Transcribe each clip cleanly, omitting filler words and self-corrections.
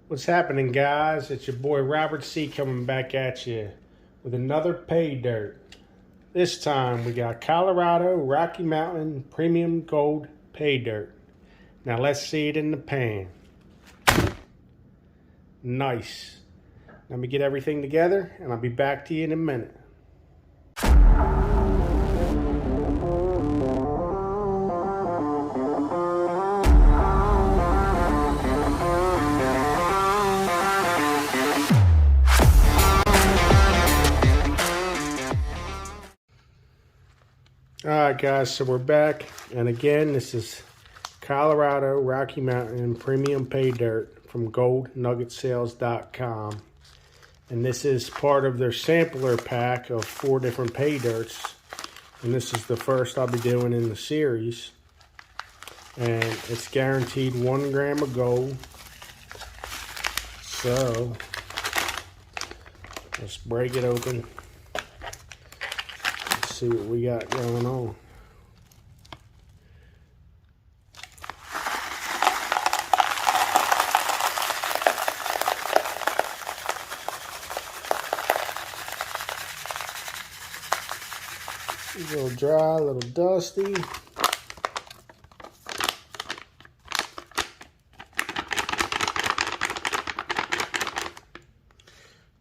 What's happening, guys? It's your boy Robert C coming back at you with another pay dirt. This time we got Colorado Rocky Mountain Premium Gold pay dirt. Now let's see it in the pan. Nice. Let me get everything together and I'll be back to you in a minute. Alright guys, so we're back, and again this is Colorado Rocky Mountain Premium Pay Dirt from goldnuggetsales.com, and this is part of their sampler pack of 4 different pay dirts, and this is the first I'll be doing in the series, and it's guaranteed 1 gram of gold. So let's break it open. See what we got going on. A little dry, a little dusty.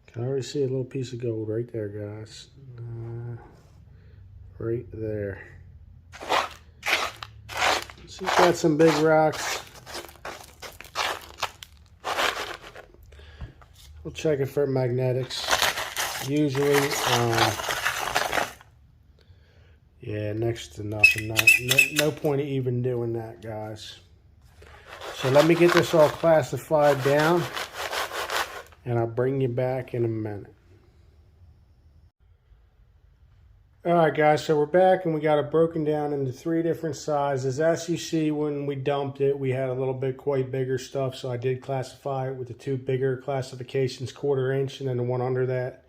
Can already see a little piece of gold right there, guys. Right there. She's got some big rocks. We'll check it for magnetics. Usually, yeah, next to nothing. No point of even doing that, guys. So let me get this all classified down, and I'll bring you back in a minute. Alright guys, so we're back and we got it broken down into 3 different sizes. As you see, when we dumped it, we had a little bit quite bigger stuff, so I did classify it with the 2 bigger classifications, 1/4 inch, and then the one under that.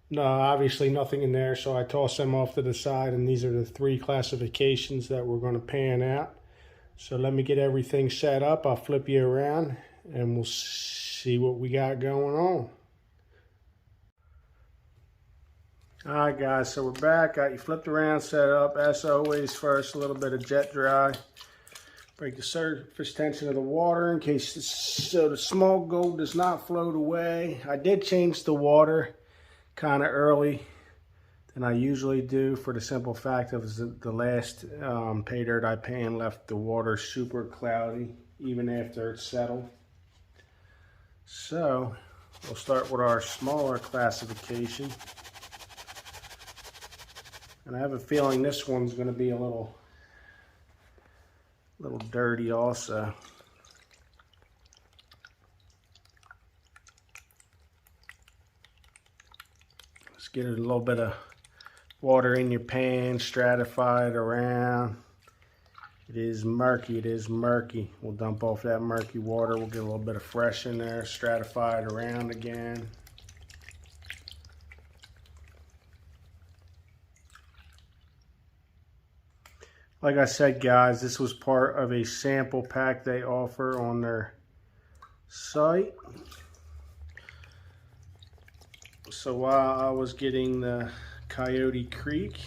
No, obviously nothing in there, so I tossed them off to the side, and these are the 3 classifications that we're going to pan out. So let me get everything set up. I'll flip you around and we'll see what we got going on. Alright guys, so we're back. Got you flipped around, set up. As always, first a little bit of jet dry. Break the surface tension of the water in case so the small gold does not float away. I did change the water kind of early than I usually do, for the simple fact of the last pay dirt I panned left the water super cloudy even after it settled. So we'll start with our smaller classification. And I have a feeling this one's going to be a little dirty also. Let's get a little bit of water in your pan, stratify it around. It is murky, it is murky. We'll dump off that murky water. We'll get a little bit of fresh in there, stratify it around again. Like I said, guys, this was part of a sample pack they offer on their site. So while I was getting the Coyote Creek,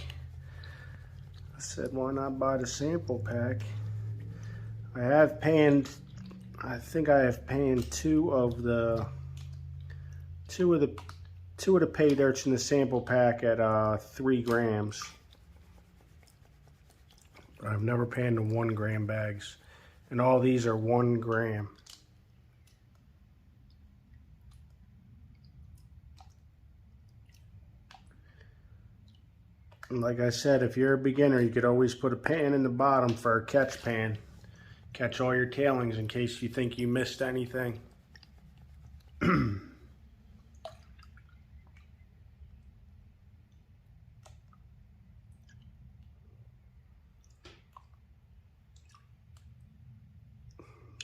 I said, why not buy the sample pack? I have panned, I think I have panned 2 of the pay dirts in the sample pack at 3 grams. I've never panned the 1 gram bags, and all these are 1 gram. And like I said, if you're a beginner, you could always put a pan in the bottom for a catch pan. Catch all your tailings in case you think you missed anything.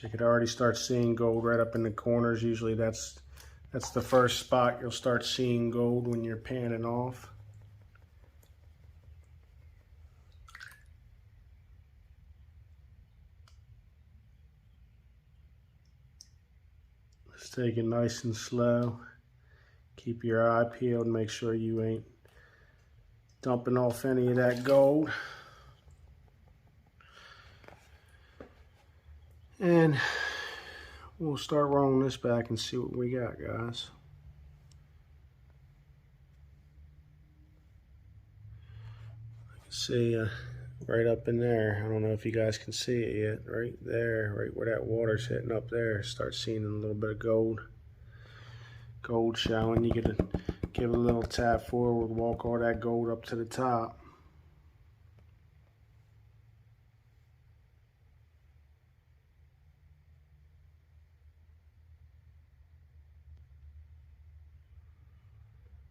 You could already start seeing gold right up in the corners. Usually that's the first spot you'll start seeing gold when you're panning off. Just take it nice and slow. Keep your eye peeled. Make sure you ain't dumping off any of that gold. And we'll start rolling this back and see what we got, guys. I can see right up in there. I don't know if you guys can see it yet. Right there, right where that water's hitting up there. Start seeing a little bit of gold showing. You gotta give it a little tap forward, walk all that gold up to the top.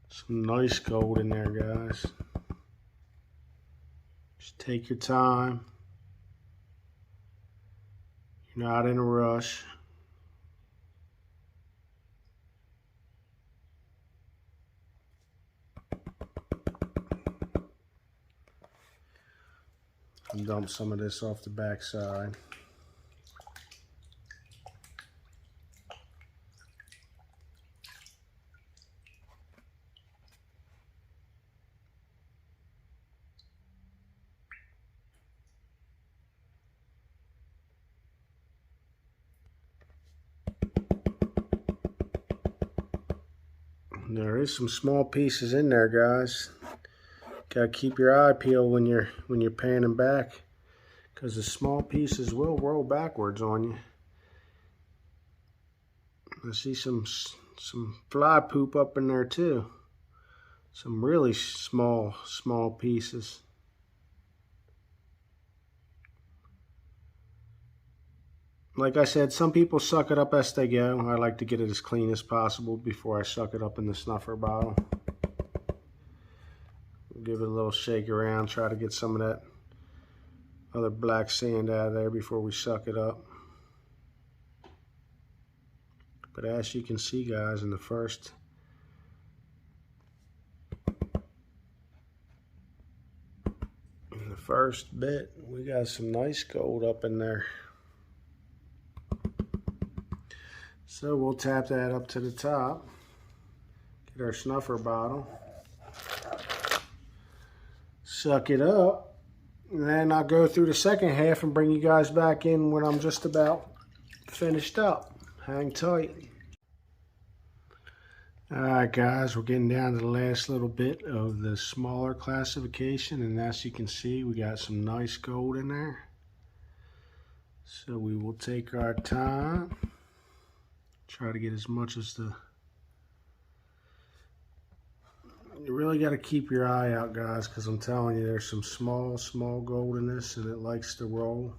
Some nice gold in there, guys. Just take your time. You're not in a rush. And dump some of this off the back side. There is some small pieces in there, guys. Gotta keep your eye peeled when you're panning back, because the small pieces will roll backwards on you. I see some fly poop up in there too. Some really small pieces. Like I said, some people suck it up as they go. I like to get it as clean as possible before I suck it up in the snuffer bottle. Give it a little shake around, try to get some of that other black sand out of there before we suck it up. But as you can see, guys, in the first bit, we got some nice gold up in there. So we'll tap that up to the top, get our snuffer bottle, suck it up, and then I'll go through the second half and bring you guys back in when I'm just about finished up. Hang tight. Alright guys, we're getting down to the last little bit of the smaller classification, and as you can see, we got some nice gold in there. So we will take our time, try to get as much as the... You really got to keep your eye out, guys, because I'm telling you, there's some small gold in this, and it likes to roll.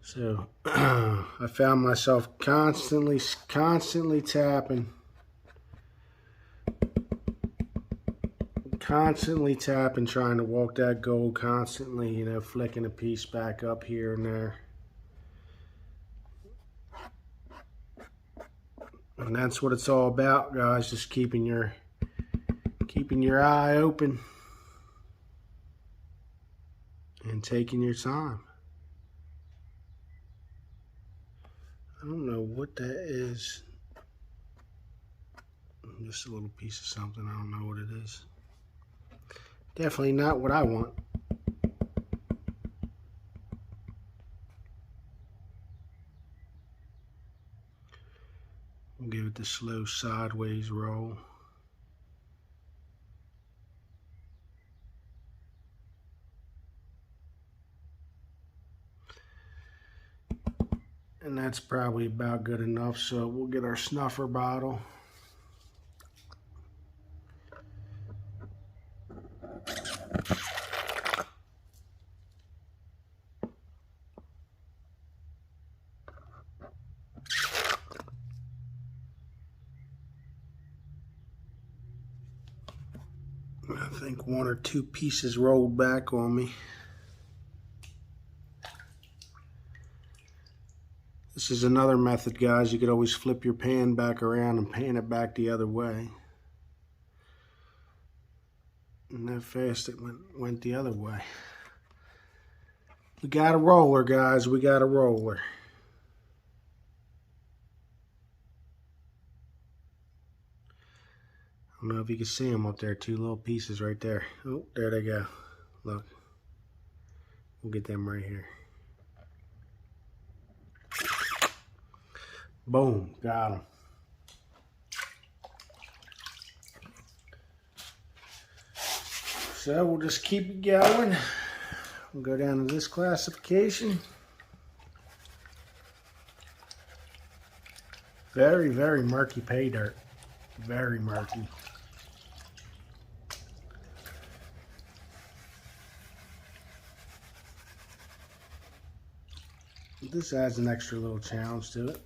So I found myself constantly tapping, trying to walk that gold, constantly, you know, flicking a piece back up here and there. And that's what it's all about, guys, just keeping your eye open and taking your time. I don't know what that is. Just a little piece of something. I don't know what it is. Definitely not what I want. We'll give it the slow sideways roll. And that's probably about good enough, so we'll get our snuffer bottle. I think one or two pieces rolled back on me. This is another method, guys. You could always flip your pan back around and pan it back the other way. And that fast it went the other way. We got a roller, guys. We got a roller. don't know if you can see them up there, two little pieces right there. Oh, there they go. Look. We'll get them right here. Boom, got them. So we'll just keep it going. We'll go down to this classification. Very, very murky pay dirt. Very murky. This adds an extra little challenge to it.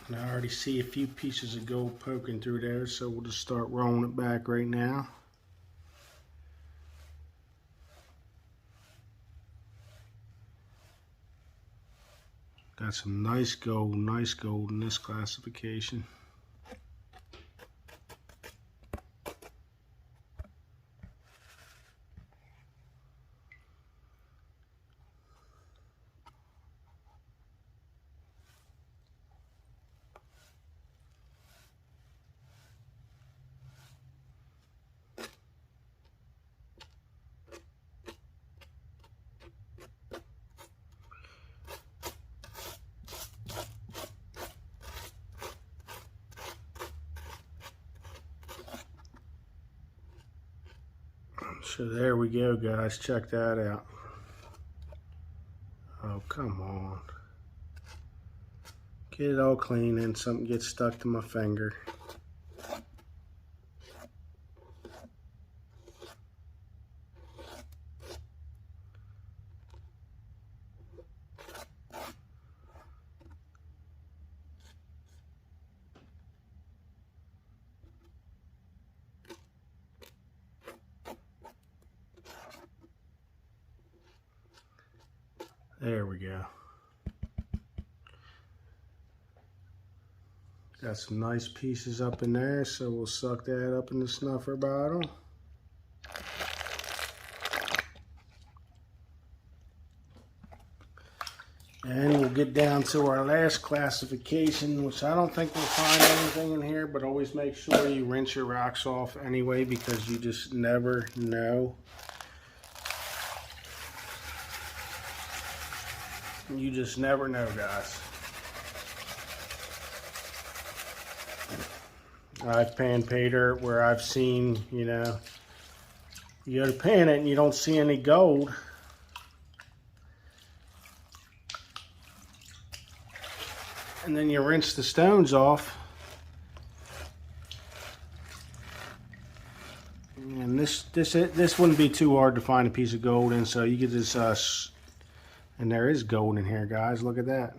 And I already see a few pieces of gold poking through there, so we'll just start rolling it back right now. Got some nice gold in this classification. So there we go, guys. Check that out. Oh, come on. Get it all clean and something gets stuck to my finger. There we go. Got some nice pieces up in there, so we'll suck that up in the snuffer bottle. And we'll get down to our last classification, which I don't think we'll find anything in here, but always make sure you rinse your rocks off anyway, because you just never know. You just never know, guys. I've panned pay dirt where I've seen, you know, you go to pan it and you don't see any gold. And then you rinse the stones off. And this wouldn't be too hard to find a piece of gold in, so you could just and there is gold in here, guys. Look at that.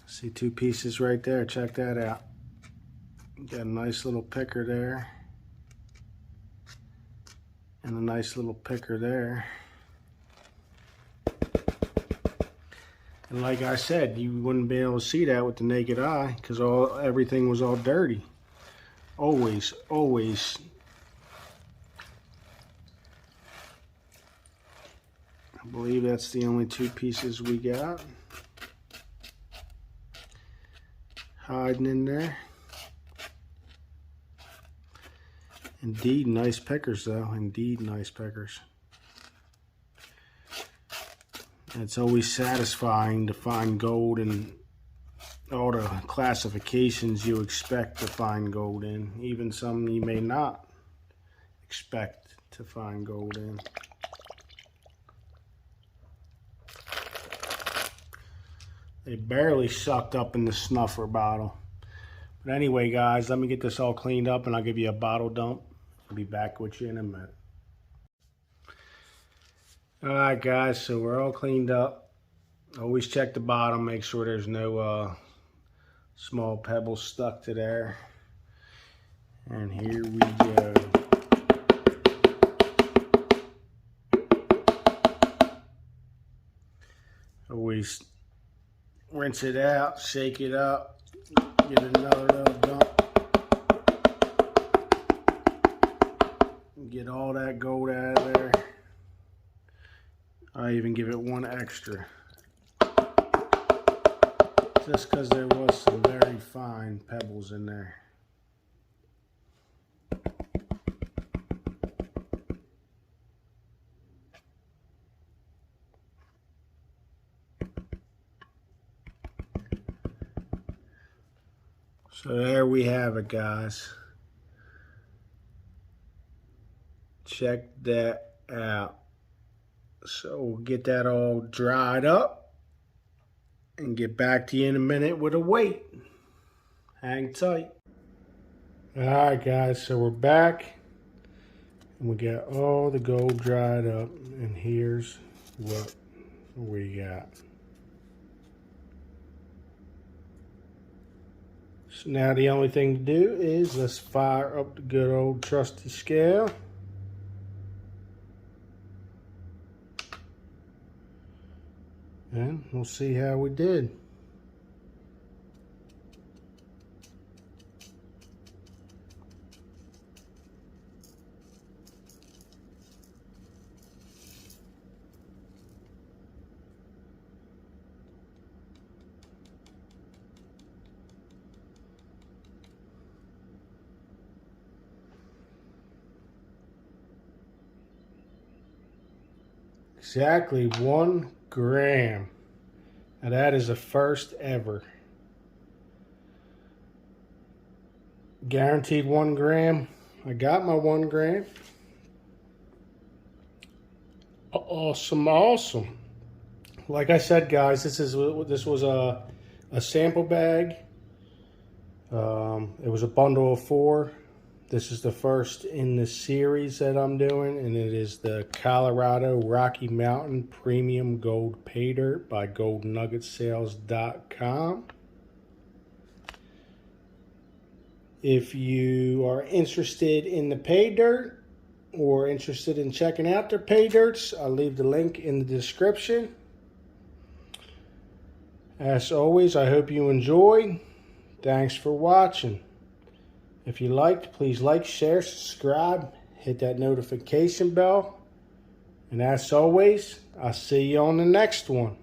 See two pieces right there. Check that out. Got a nice little picker there. And a nice little picker there. And like I said, you wouldn't be able to see that with the naked eye because everything was all dirty. Always, always. I believe that's the only two pieces we got. Hiding in there. Indeed, nice pickers though. Indeed, nice pickers. It's always satisfying to find gold in all the classifications you expect to find gold in. Even some you may not expect to find gold in. They barely sucked up in the snuffer bottle. But anyway, guys, let me get this all cleaned up and I'll give you a bottle dump. I'll be back with you in a minute. Alright, guys, so we're all cleaned up. Always check the bottom, make sure there's no small pebbles stuck to there. And here we go. Always rinse it out, shake it up, get another little dump. Get all that gold out of there. I even give it one extra. Just because there was some very fine pebbles in there. So there we have it, guys. Check that out. So we'll get that all dried up and get back to you in a minute with a weight. Hang tight. Alright guys, so we're back and we got all the gold dried up, and here's what we got. So now the only thing to do is let's fire up the good old trusty scale. And we'll see how we did. Exactly 1 gram. Now that is a first ever. Guaranteed 1 gram. I got my 1 gram. Awesome, awesome. Like I said, guys, this was a sample bag. It was a bundle of 4. This is the first in the series that I'm doing, and it is the Colorado Rocky Mountain Premium Gold Paydirt by goldnuggetsales.com. If you are interested in the Paydirt or interested in checking out their Paydirts, I'll leave the link in the description. As always, I hope you enjoyed. Thanks for watching. If you liked, please like, share, subscribe, hit that notification bell. And as always, I'll see you on the next one.